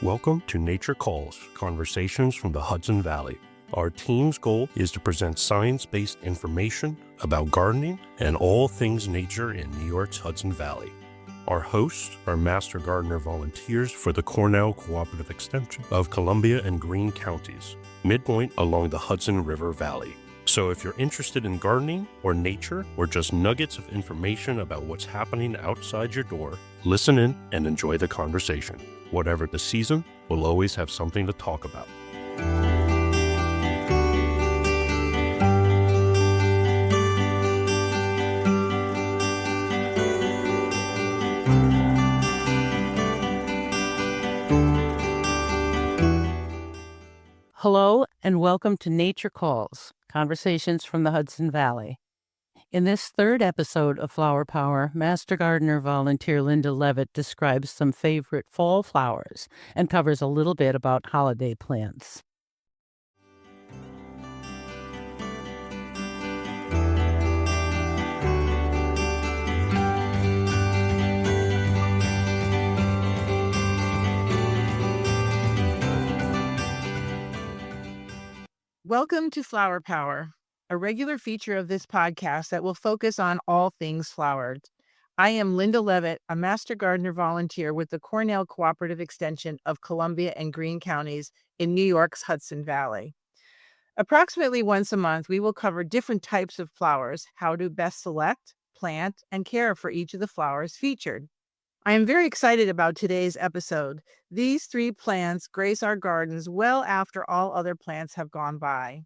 Welcome to Nature Calls, Conversations from the Hudson Valley. Our team's goal is to present science-based information about gardening and all things nature in New York's Hudson Valley. Our hosts are Master Gardener volunteers for the Cornell Cooperative Extension of Columbia and Greene counties, midpoint along the Hudson River Valley. So if you're interested in gardening or nature or just nuggets of information about what's happening outside your door, listen in and enjoy the conversation. Whatever the season, we'll always have something to talk about. Hello and welcome to Nature Calls, Conversations from the Hudson Valley. In this third episode of Flower Power, Master Gardener volunteer Linda Levitt describes some favorite fall flowers and covers a little bit about holiday plants. Welcome to Flower Power, a regular feature of this podcast that will focus on all things flowered. I am Linda Levitt, a Master Gardener volunteer with the Cornell Cooperative Extension of Columbia and Greene counties in New York's Hudson Valley. Approximately once a month, we will cover different types of flowers, how to best select, plant, and care for each of the flowers featured. I am very excited about today's episode. These three plants grace our gardens well after all other plants have gone by.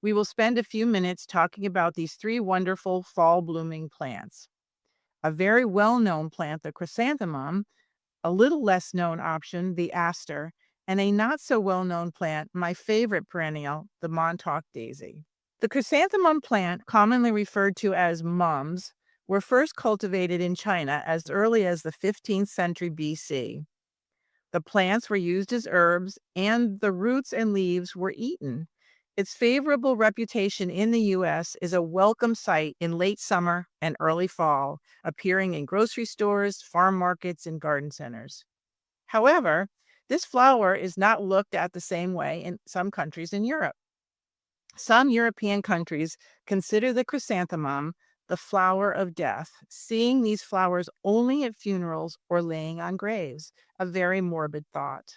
We will spend a few minutes talking about these three wonderful fall blooming plants. A very well-known plant, the chrysanthemum, a little less known option, the aster, and a not so well-known plant, my favorite perennial, the Montauk Daisy. The chrysanthemum plant, commonly referred to as mums, were first cultivated in China as early as the 15th century BC. The plants were used as herbs, and the roots and leaves were eaten. Its favorable reputation in the U.S. is a welcome sight in late summer and early fall, appearing in grocery stores, farm markets, and garden centers. However, this flower is not looked at the same way in some countries in Europe. Some European countries consider the chrysanthemum the flower of death, seeing these flowers only at funerals or laying on graves, a very morbid thought.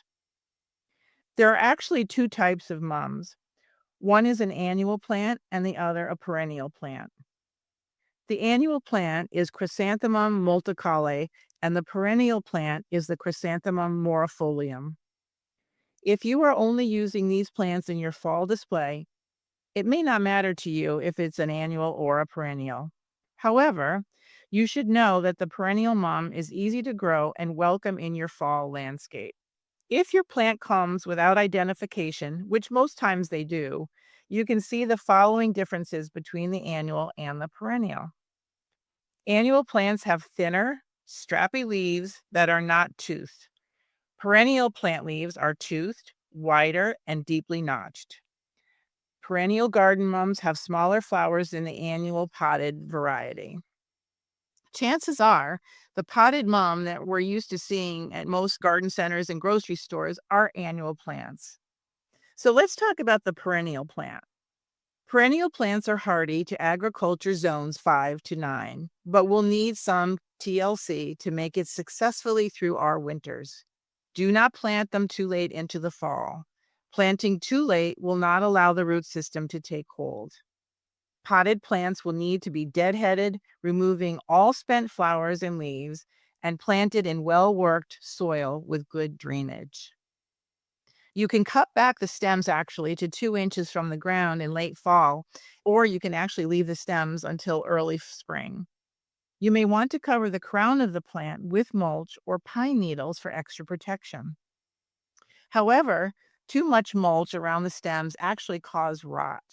There are actually two types of mums. One is an annual plant and the other a perennial plant. The annual plant is Chrysanthemum multicaulis and the perennial plant is the Chrysanthemum morifolium. If you are only using these plants in your fall display, it may not matter to you if it's an annual or a perennial. However, you should know that the perennial mum is easy to grow and welcome in your fall landscape. If your plant comes without identification, which most times they do, you can see the following differences between the annual and the perennial. Annual plants have thinner, strappy leaves that are not toothed. Perennial plant leaves are toothed, wider, and deeply notched. Perennial garden mums have smaller flowers than the annual potted variety. Chances are the potted mum that we're used to seeing at most garden centers and grocery stores are annual plants. So let's talk about the perennial plant. Perennial plants are hardy to agriculture zones 5 to 9, but will need some TLC to make it successfully through our winters. Do not plant them too late into the fall. Planting too late will not allow the root system to take hold. Potted plants will need to be deadheaded, removing all spent flowers and leaves, and planted in well-worked soil with good drainage. You can cut back the stems actually to 2 inches from the ground in late fall, or you can actually leave the stems until early spring. You may want to cover the crown of the plant with mulch or pine needles for extra protection. However, too much mulch around the stems actually cause rot.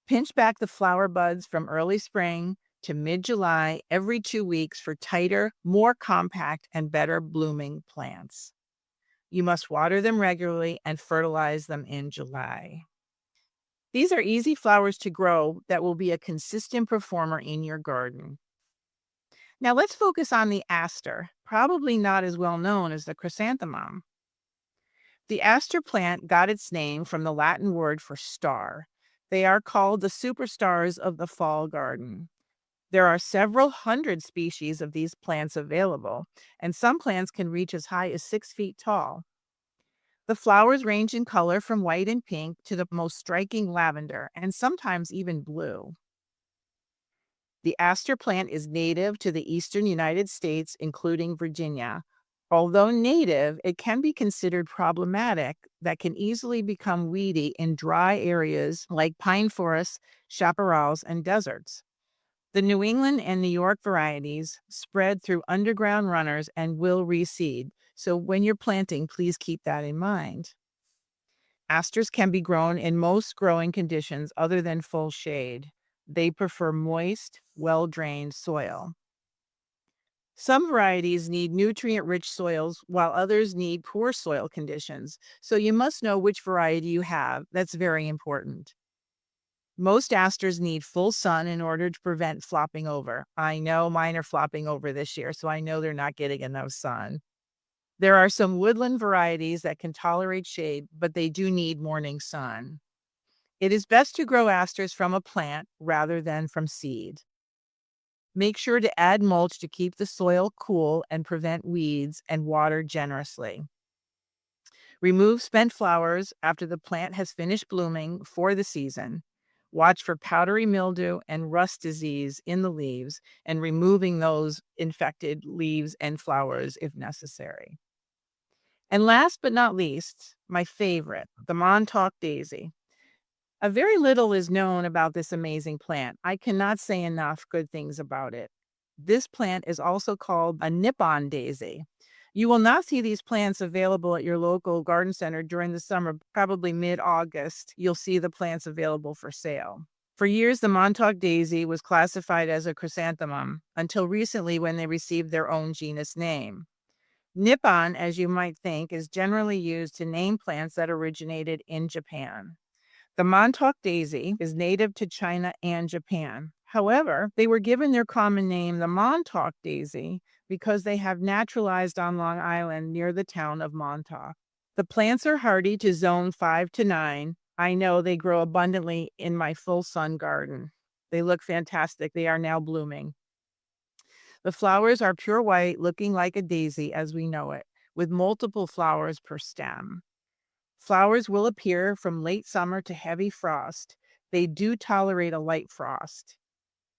Pinch back the flower buds from early spring to mid-July every 2 weeks for tighter, more compact, and better blooming plants. You must water them regularly and fertilize them in July. These are easy flowers to grow that will be a consistent performer in your garden. Now let's focus on the aster, probably not as well known as the chrysanthemum. The aster plant got its name from the Latin word for star. They are called the superstars of the fall garden. There are several hundred species of these plants available, and some plants can reach as high as 6 feet tall. The flowers range in color from white and pink to the most striking lavender, and sometimes even blue. The aster plant is native to the eastern United States, including Virginia. Although native, it can be considered problematic that can easily become weedy in dry areas like pine forests, chaparrals, and deserts. The New England and New York varieties spread through underground runners and will reseed. So when you're planting, please keep that in mind. Asters can be grown in most growing conditions other than full shade. They prefer moist, well-drained soil. Some varieties need nutrient-rich soils while others need poor soil conditions. So you must know which variety you have. That's very important. Most asters need full sun in order to prevent flopping over. I know mine are flopping over this year, so I know they're not getting enough sun. There are some woodland varieties that can tolerate shade, but they do need morning sun. It is best to grow asters from a plant rather than from seed. Make sure to add mulch to keep the soil cool and prevent weeds, and water generously. Remove spent flowers after the plant has finished blooming for the season. Watch for powdery mildew and rust disease in the leaves, and removing those infected leaves and flowers if necessary. And last but not least, my favorite, the Montauk Daisy. A very little is known about this amazing plant. I cannot say enough good things about it. This plant is also called a Nippon daisy. You will not see these plants available at your local garden center during the summer. Probably mid-August, you'll see the plants available for sale. For years, the Montauk Daisy was classified as a chrysanthemum until recently when they received their own genus name. Nippon, as you might think, is generally used to name plants that originated in Japan. The Montauk Daisy is native to China and Japan. However, they were given their common name, the Montauk Daisy, because they have naturalized on Long Island near the town of Montauk. The plants are hardy to zone 5 to 9. I know they grow abundantly in my full sun garden. They look fantastic. They are now blooming. The flowers are pure white, looking like a daisy as we know it, with multiple flowers per stem. Flowers will appear from late summer to heavy frost. They do tolerate a light frost.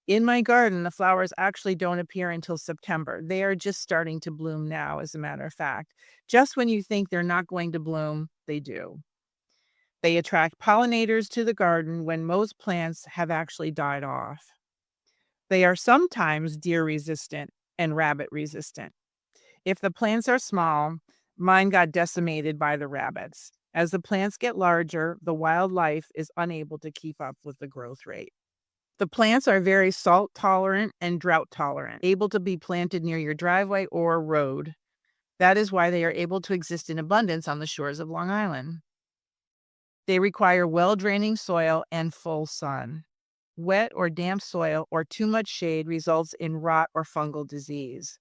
In my garden, the flowers actually don't appear until September. They are just starting to bloom now, as a matter of fact. Just when you think they're not going to bloom, they do. They attract pollinators to the garden when most plants have actually died off. They are sometimes deer resistant and rabbit resistant. If the plants are small, mine got decimated by the rabbits. As the plants get larger, the wildlife is unable to keep up with the growth rate. The plants are very salt tolerant and drought tolerant, able to be planted near your driveway or road. That is why they are able to exist in abundance on the shores of Long Island. They require well-draining soil and full sun. Wet or damp soil or too much shade results in rot or fungal disease.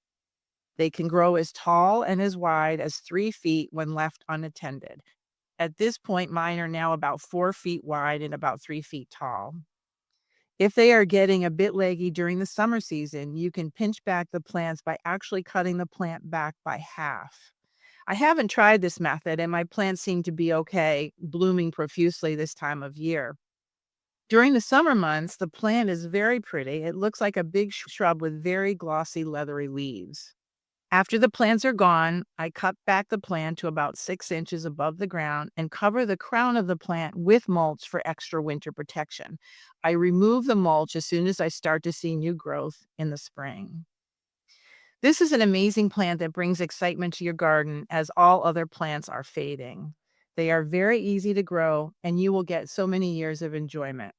They can grow as tall and as wide as 3 feet when left unattended. At this point, mine are now about 4 feet wide and about 3 feet tall. If they are getting a bit leggy during the summer season, you can pinch back the plants by actually cutting the plant back by half. I haven't tried this method, and my plants seem to be okay, blooming profusely this time of year. During the summer months, the plant is very pretty. It looks like a big shrub with very glossy, leathery leaves. After the plants are gone, I cut back the plant to about 6 inches above the ground and cover the crown of the plant with mulch for extra winter protection. I remove the mulch as soon as I start to see new growth in the spring. This is an amazing plant that brings excitement to your garden as all other plants are fading. They are very easy to grow, and you will get so many years of enjoyment.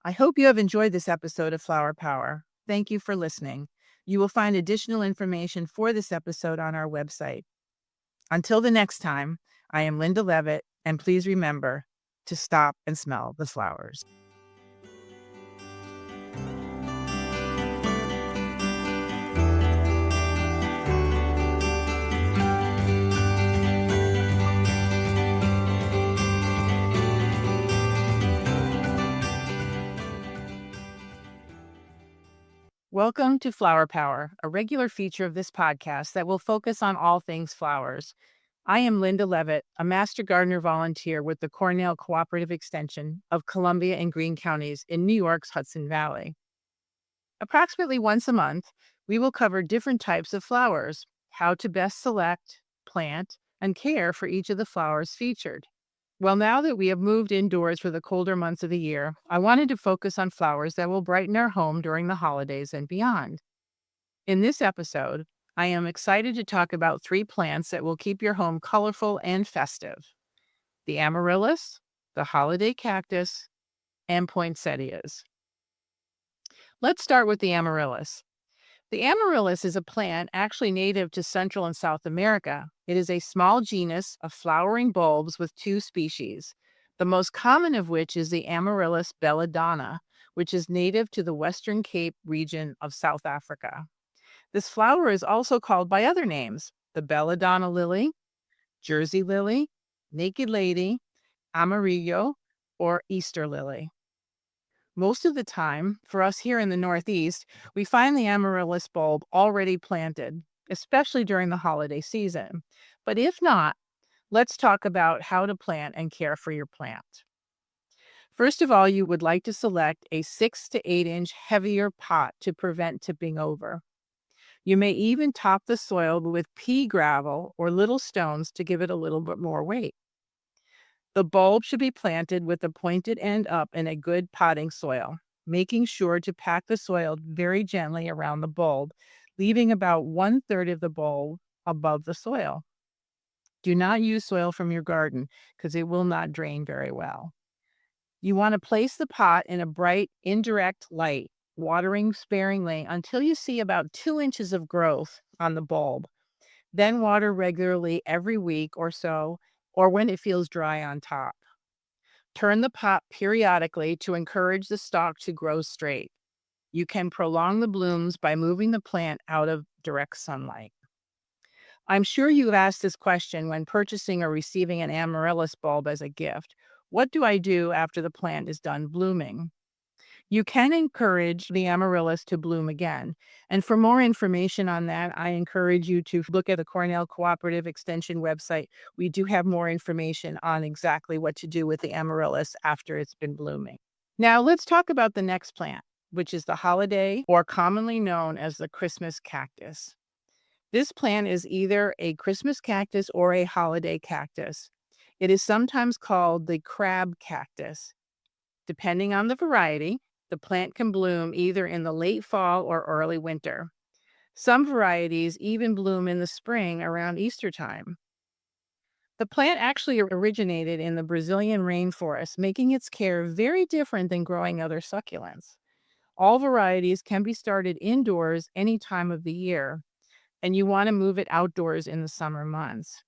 I hope you have enjoyed this episode of Flower Power. Thank you for listening. You will find additional information for this episode on our website. Until the next time, I am Linda Levitt, and please remember to stop and smell the flowers. Welcome to Flower Power, a regular feature of this podcast that will focus on all things flowers. I am Linda Levitt, a Master Gardener volunteer with the Cornell Cooperative Extension of Columbia and Greene counties in New York's Hudson Valley. Approximately once a month, we will cover different types of flowers, how to best select, plant, and care for each of the flowers featured. Well, now that we have moved indoors for the colder months of the year, I wanted to focus on flowers that will brighten our home during the holidays and beyond. In this episode, I am excited to talk about 3 plants that will keep your home colorful and festive: the amaryllis, the holiday cactus, and poinsettias. Let's start with the amaryllis. The amaryllis is a plant actually native to Central and South America. It is a small genus of flowering bulbs with 2 species, the most common of which is the Amaryllis belladonna, which is native to the Western Cape region of South Africa. This flower is also called by other names: the belladonna lily, Jersey lily, naked lady, amarillo, or Easter lily. Most of the time, for us here in the Northeast, we find the amaryllis bulb already planted, especially during the holiday season. But if not, let's talk about how to plant and care for your plant. First of all, you would like to select a 6 to 8 inch heavier pot to prevent tipping over. You may even top the soil with pea gravel or little stones to give it a little bit more weight. The bulb should be planted with the pointed end up in a good potting soil, making sure to pack the soil very gently around the bulb, leaving about 1/3 of the bulb above the soil. Do not use soil from your garden because it will not drain very well. You want to place the pot in a bright, indirect light, watering sparingly until you see about 2 inches of growth on the bulb. Then water regularly every week or so, or when it feels dry on top. Turn the pot periodically to encourage the stalk to grow straight. You can prolong the blooms by moving the plant out of direct sunlight. I'm sure you've asked this question when purchasing or receiving an amaryllis bulb as a gift. What do I do after the plant is done blooming? You can encourage the amaryllis to bloom again. And for more information on that, I encourage you to look at the Cornell Cooperative Extension website. We do have more information on exactly what to do with the amaryllis after it's been blooming. Now let's talk about the next plant, which is the holiday, or commonly known as the Christmas cactus. This plant is either a Christmas cactus or a holiday cactus. It is sometimes called the crab cactus. Depending on the variety, the plant can bloom either in the late fall or early winter. Some varieties even bloom in the spring around Easter time. The plant actually originated in the Brazilian rainforest, making its care very different than growing other succulents. All varieties can be started indoors any time of the year, and you want to move it outdoors in the summer months.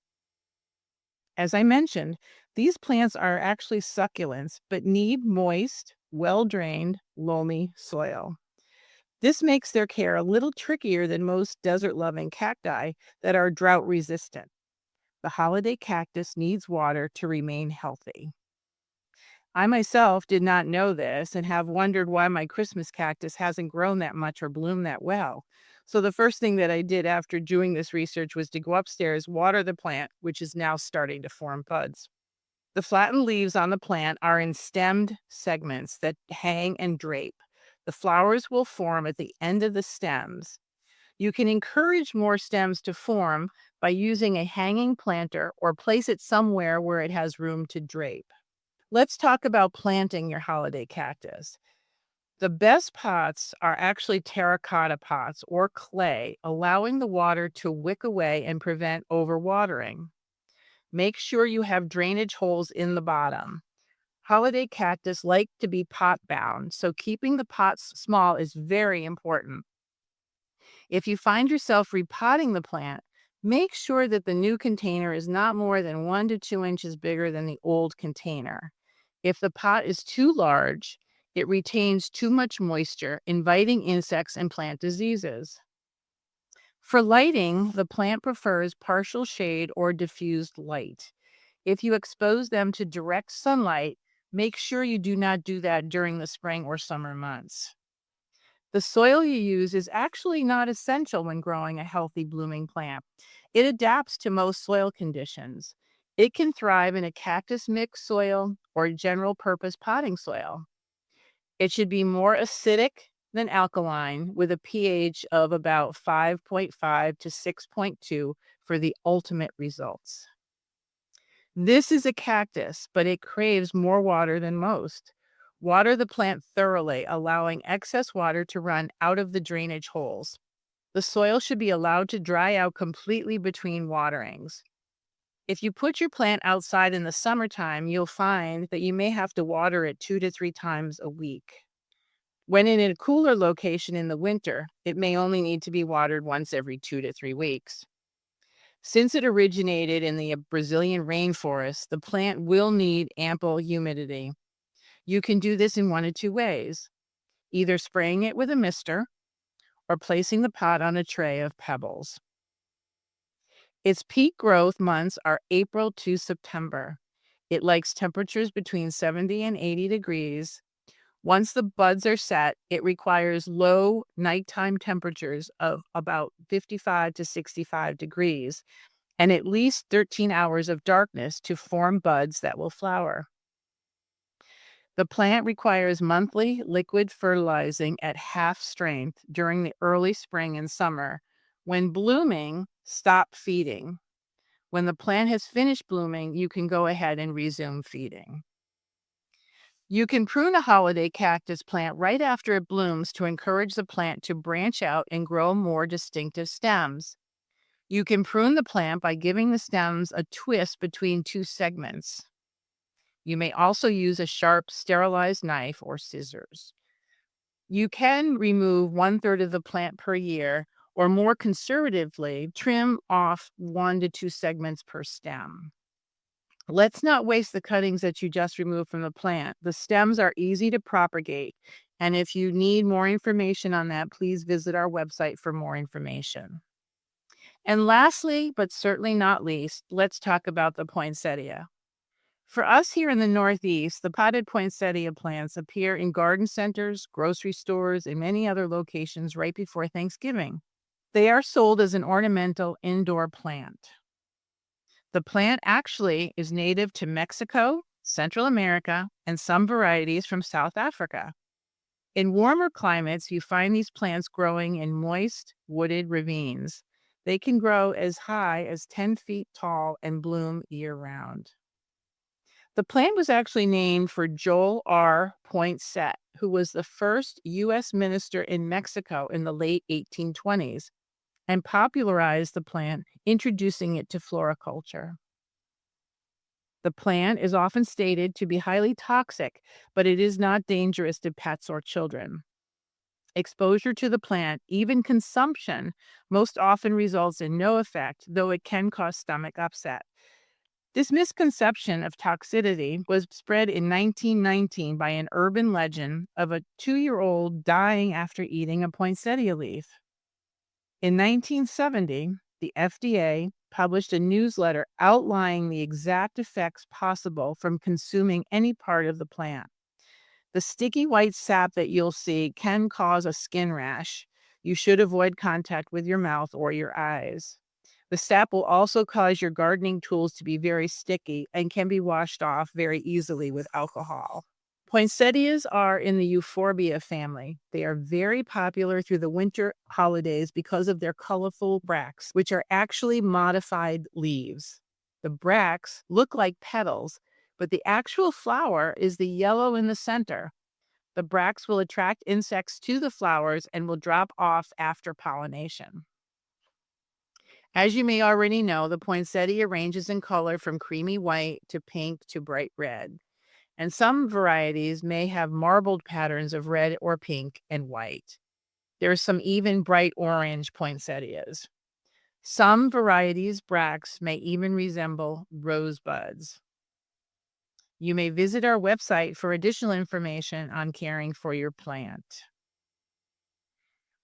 As I mentioned, these plants are actually succulents, but need moist, well-drained, loamy soil. This makes their care a little trickier than most desert-loving cacti that are drought-resistant. The holiday cactus needs water to remain healthy. I myself did not know this and have wondered why my Christmas cactus hasn't grown that much or bloomed that well. So the first thing that I did after doing this research was to go upstairs, water the plant, which is now starting to form buds. The flattened leaves on the plant are in stemmed segments that hang and drape. The flowers will form at the end of the stems. You can encourage more stems to form by using a hanging planter or place it somewhere where it has room to drape. Let's talk about planting your holiday cactus. The best pots are actually terracotta pots or clay, allowing the water to wick away and prevent overwatering. Make sure you have drainage holes in the bottom. Holiday cactus like to be pot bound, so keeping the pots small is very important. If you find yourself repotting the plant, make sure that the new container is not more than 1 to 2 inches bigger than the old container. If the pot is too large, it retains too much moisture, inviting insects and plant diseases. For lighting, the plant prefers partial shade or diffused light. If you expose them to direct sunlight, make sure you do not do that during the spring or summer months. The soil you use is actually not essential when growing a healthy blooming plant. It adapts to most soil conditions. It can thrive in a cactus mix soil or general purpose potting soil. It should be more acidic than alkaline, with a pH of about 5.5 to 6.2 for the ultimate results. This is a cactus, but it craves more water than most. Water the plant thoroughly, allowing excess water to run out of the drainage holes. The soil should be allowed to dry out completely between waterings. If you put your plant outside in the summertime, you'll find that you may have to water it 2 to 3 times a week. When in a cooler location in the winter, it may only need to be watered once every 2 to 3 weeks. Since it originated in the Brazilian rainforest, the plant will need ample humidity. You can do this in one of two ways, either spraying it with a mister or placing the pot on a tray of pebbles. Its peak growth months are April to September. It likes temperatures between 70 and 80 degrees. Once the buds are set, it requires low nighttime temperatures of about 55 to 65 degrees and at least 13 hours of darkness to form buds that will flower. The plant requires monthly liquid fertilizing at half strength during the early spring and summer. When blooming, stop feeding. When the plant has finished blooming, you can go ahead and resume feeding. You can prune a holiday cactus plant right after it blooms to encourage the plant to branch out and grow more distinctive stems. You can prune the plant by giving the stems a twist between two segments. You may also use a sharp, sterilized knife or scissors. You can remove 1/3 of the plant per year, or more conservatively, trim off 1 to 2 segments per stem. Let's not waste the cuttings that you just removed from the plant. The stems are easy to propagate, and if you need more information on that, please visit our website for more information. And lastly, but certainly not least, let's talk about the poinsettia. For us here in the Northeast, the potted poinsettia plants appear in garden centers, grocery stores, and many other locations right before Thanksgiving. They are sold as an ornamental indoor plant. The plant actually is native to Mexico, Central America, and some varieties from South Africa. In warmer climates, you find these plants growing in moist, wooded ravines. They can grow as high as 10 feet tall and bloom year-round. The plant was actually named for Joel R. Poinsett, who was the first U.S. minister in Mexico in the late 1820s and popularized the plant, introducing it to floriculture. The plant is often stated to be highly toxic, but it is not dangerous to pets or children. Exposure to the plant, even consumption, most often results in no effect, though it can cause stomach upset. This misconception of toxicity was spread in 1919 by an urban legend of a 2-year-old dying after eating a poinsettia leaf. In 1970, the FDA published a newsletter outlining the exact effects possible from consuming any part of the plant. The sticky white sap that you'll see can cause a skin rash. You should avoid contact with your mouth or your eyes. The sap will also cause your gardening tools to be very sticky and can be washed off very easily with alcohol. Poinsettias are in the euphorbia family. They are very popular through the winter holidays because of their colorful bracts, which are actually modified leaves. The bracts look like petals, but the actual flower is the yellow in the center. The bracts will attract insects to the flowers and will drop off after pollination. As you may already know, the poinsettia ranges in color from creamy white to pink to bright red. And some varieties may have marbled patterns of red or pink and white. There are some even bright orange poinsettias. Some varieties' bracts may even resemble rosebuds. You may visit our website for additional information on caring for your plant.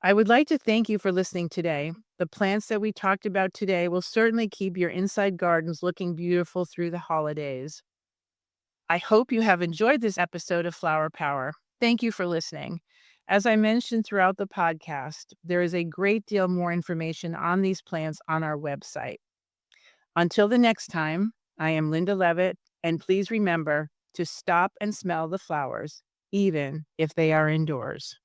I would like to thank you for listening today. The plants that we talked about today will certainly keep your inside gardens looking beautiful through the holidays. I hope you have enjoyed this episode of Flower Power. Thank you for listening. As I mentioned throughout the podcast, there is a great deal more information on these plants on our website. Until the next time, I am Linda Levitt, and please remember to stop and smell the flowers, even if they are indoors.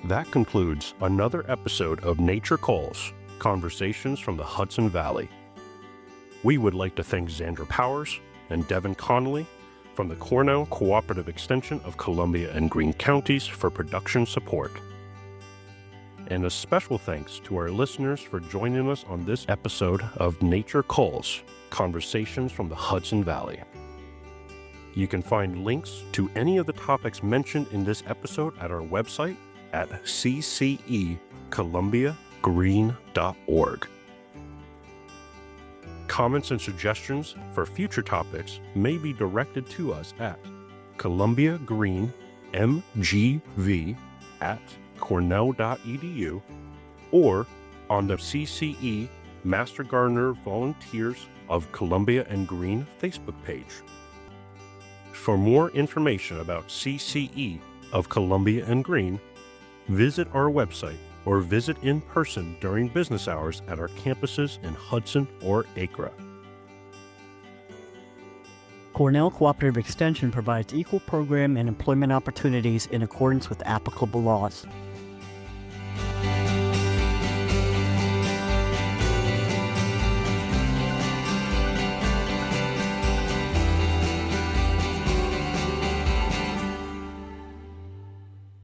That concludes another episode of Nature Calls, Conversations from the Hudson Valley. We would like to thank Xandra Powers and Devin Connolly from the Cornell Cooperative Extension of Columbia and Greene Counties for production support. And a special thanks to our listeners for joining us on this episode of Nature Calls, Conversations from the Hudson Valley. You can find links to any of the topics mentioned in this episode at our website at ccecolumbiagreen.org. Comments and suggestions for future topics may be directed to us at columbiagreenmgv@cornell.edu or on the CCE Master Gardener Volunteers of Columbia and Greene Facebook page. For more information about CCE of Columbia and Greene, visit our website or visit in person during business hours at our campuses in Hudson or Acra. Cornell Cooperative Extension provides equal program and employment opportunities in accordance with applicable laws.